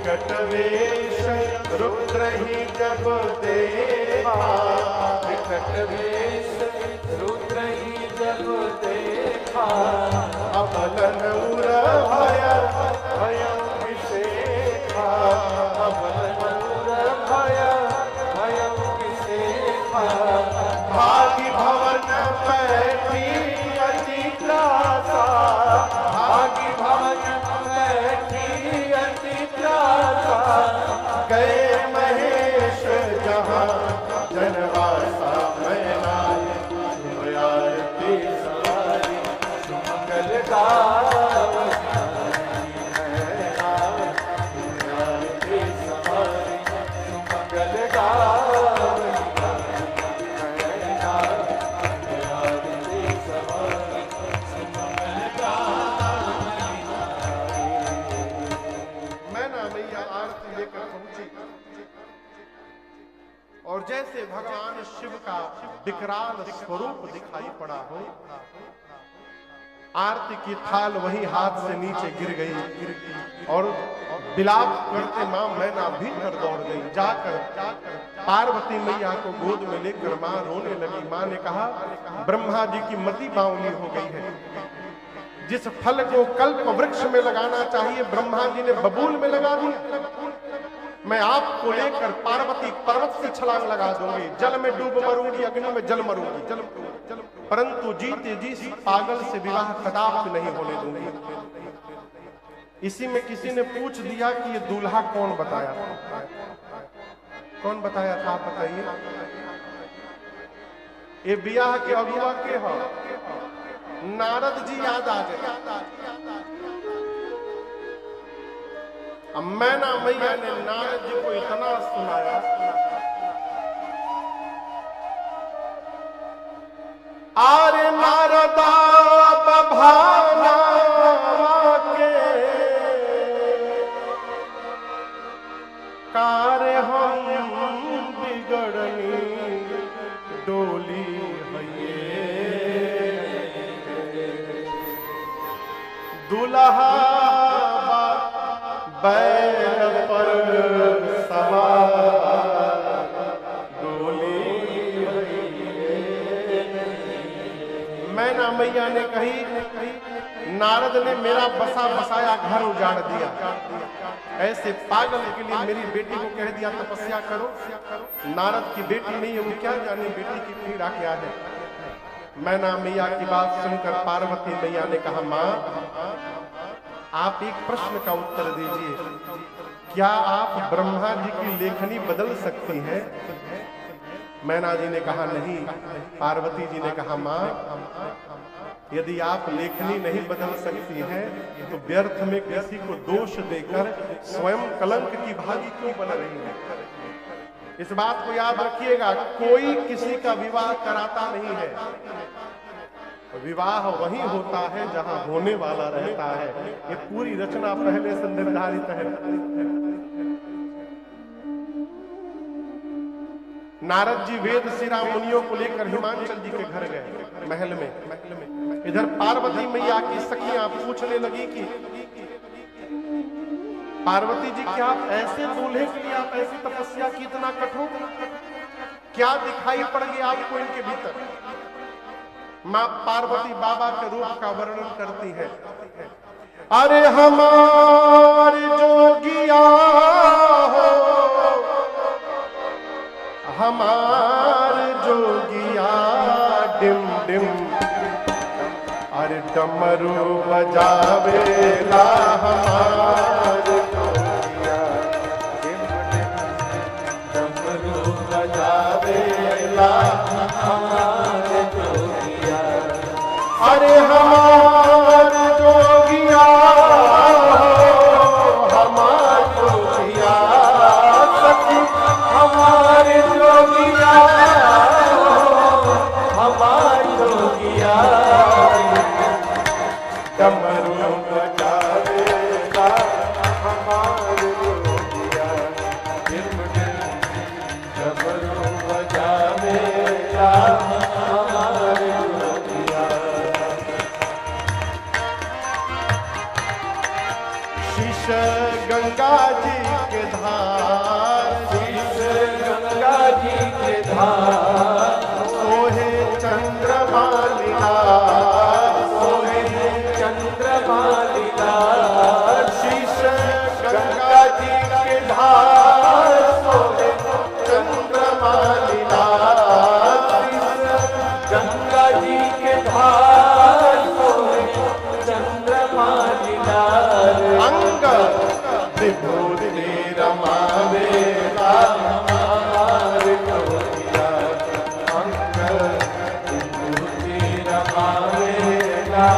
विकट वेश रुद्र ही जब देखा, विकट वेश रुद्र ही जब देखा, अबलन उर भय भयं विषेखा, अबलन उर भय भयं विषेखा, भागी भवन बैठी अति त्रासा, भागी भवन बैठी अति त्रासा, गए महेश जहाँ जनवासा, मैं आरती सवारी सुमंगल गावत मैं आरती सवारी सुमंगल गावत मैं आरती सवारी सुमंगल गावत। मैना मैया आरती लेकर पहुंची और जैसे भगवान शिव का विकराल स्वरूप दिखाई पड़ा हो, आरती की थाल वही हाथ से नीचे गिर गई और विलाप करते मां मैना भीतर दौड़ गई। जाकर पार्वती मैया को गोद में लेकर मां रोने लगी। मां ने कहा, ब्रह्मा जी की मति बावली हो गई है। जिस फल को कल्प वृक्ष में लगाना चाहिए ब्रह्मा जी ने बबूल में लगा दिया। मैं आपको लेकर पार्वती पर्वत से छलांग लगा दूंगी, जल में डूब मरूंगी, अग्नि में जल मरूंगी, परंतु जीते जी इस पागल से विवाह कदापि नहीं होने दूंगी। इसी में किसी ने पूछ दिया कि ये दूल्हा कौन बताया, कौन बताया था आप बताइए। ये ब्याह के अगुआ के हो, नारद जी याद आ गए। अब मैना मैया ने नारद जी को इतना सुनाया, आरे नारदा बभाना के कार्य हम बिगड़नी डोली है, दुल्हा बैल पर सवार डोली। मैना मैया ने कही, नारद ने मेरा बसा बसाया घर उजाड़ दिया, ऐसे पागल के लिए मेरी बेटी को कह दिया तपस्या करो। नारद की बेटी नहीं है, वो क्या जाने बेटी की पीड़ा क्या है। मैना मैया की बात सुनकर पार्वती मैया ने कहा, मां आप एक प्रश्न का उत्तर दीजिए, क्या आप ब्रह्मा जी की लेखनी बदल सकती हैं? मैना जी ने कहा नहीं। पार्वती जी ने कहा, मां यदि आप लेखनी नहीं बदल सकती हैं तो व्यर्थ में किसी को दोष देकर स्वयं कलंक की भागी क्यों बन रही है। इस बात को याद रखिएगा, कोई किसी का विवाह कराता नहीं है, विवाह वही होता है जहां होने वाला रहता है। ये पूरी रचना पहले से निर्धारित है। नारद जी वेद शिरा मुनियों को लेकर हिमांचल जी के घर गए, महल में। इधर पार्वती मैया की सखियां पूछने लगी कि पार्वती जी क्या आप ऐसे दूल्हे के लिए आप ऐसी तपस्या की, इतना कठोर क्या दिखाई पड़ गया आपको इनके भीतर। मां पार्वती बाबा के रूप का वर्णन करती है, अरे हमारे जोगिया हो, हमारे जोगिया डिम डिम, अरे डमरू बजावेला हमारे जोगिया डिम डिम, डमरू बजावेला हमारे जोगिया, अरे हमारे जोगिया हमारे जोगिया सखी, हमारे जोगिया हमारे जोगिया डमरू बजावे शीश गंगा जी के धार, शीश गंगा जी के धार, सोहे चंद्रमा लीला, सोहे चंद्रमा लीला। शीश गंगा जी के धार, सोहे चंद्रमा लीला, गंगा जी के धार, सोहे चंद्रमा लीला। अंग विभूति रमावे हमार जोगिया, अंग विभूति रमावेला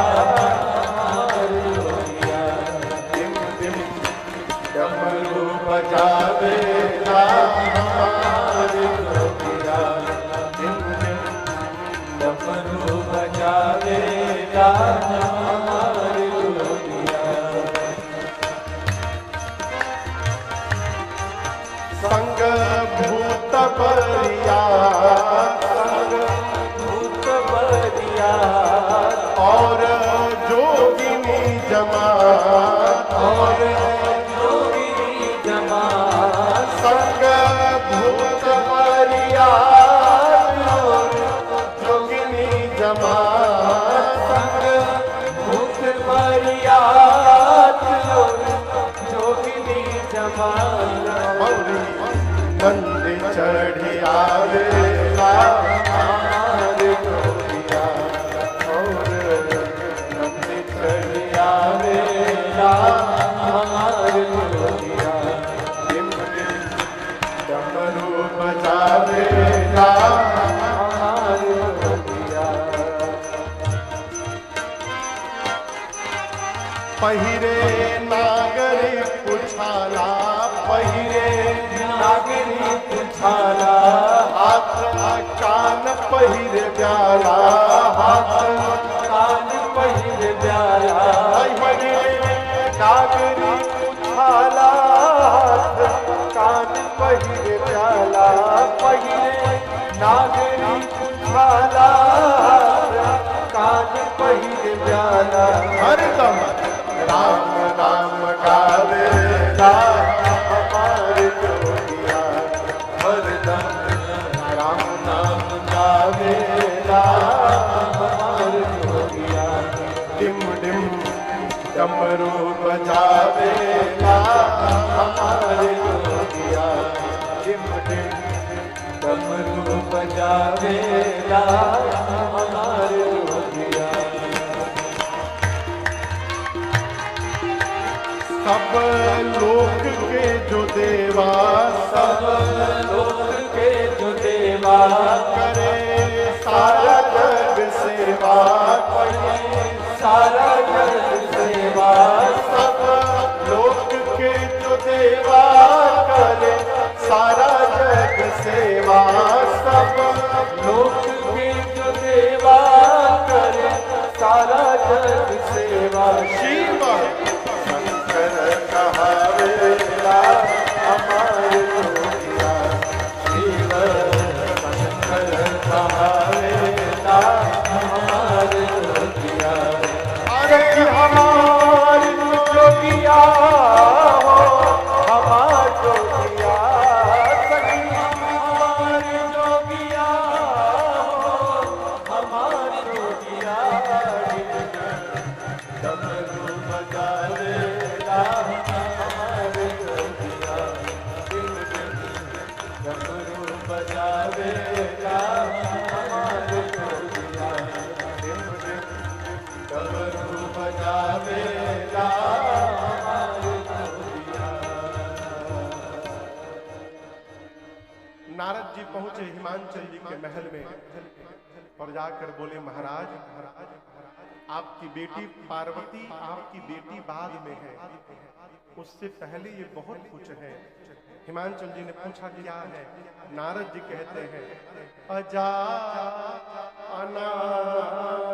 हमार जोगिया। टिम टिम डमरू बजावेला हमार जोगिया, टिम टिम डमरू बजावेला हमार जोगिया। संग भूत बरिया, संग भूत बरिया, और जोगिनी जमा, और जोगिनी जमा। संग भूत बरिया, और जोगिनी जमा, संग भूत बरिया, जोगिनी जमा। मौरी नंद चढ़ी आवेला हमार जोगिया, और नंद चढ़िया वेला हमार जोगिया। टिम टिम डमरू बजावेला हमार जोगिया, पहिरे नागरी पुछाला, पहिरे नागरी पुछाला, हाथ कान पहिरे ब्याला, हाथ कान पहिर ब्याला। पहिरे नागरी पुछाला, हाथ कान पहिरे ब्याला, पहिरे नागरी पुछाला, कान पहिर ब्याला। हरदम राम नाम गावेला हमार जोगिया, हरदम राम नाम गावेला हमार जोगिया। डिम डिम डमरू बजावेला हमार जोगिया, डिम डिम डमरू बजावेला हमार जोगिया। सब लोक के जो देवा, सब लोक के जो देवा, करे सारा जग सेवा, करे सारा जग सेवा। सब लोक के जो देवा, करे सारा जग सेवा, सब लोक के जो देवा, करे सारा जग सेवा। शिव शंकर कहावेला हमार जोगिया, शिव शंकर कहावेला हमार जोगिया। अरे हमार जोगिया हो, हमार जोगिया, सखी हमार जोगिया हो, हमार जोगिया। डमरू बजावेला हमार जोगिया, डमरू बजावेला हमार जोगिया। डमरू बजावेला हमार जोगिया। नारद जी पहुंचे हिमांचल जी के महल में और जाकर बोले, महाराज आपकी बेटी पार्वती, आपकी बेटी बाद में है, उससे पहले ये बहुत कुछ है। हिमांचल जी ने पूछा क्या है? नारद जी कहते हैं, अजा अनादि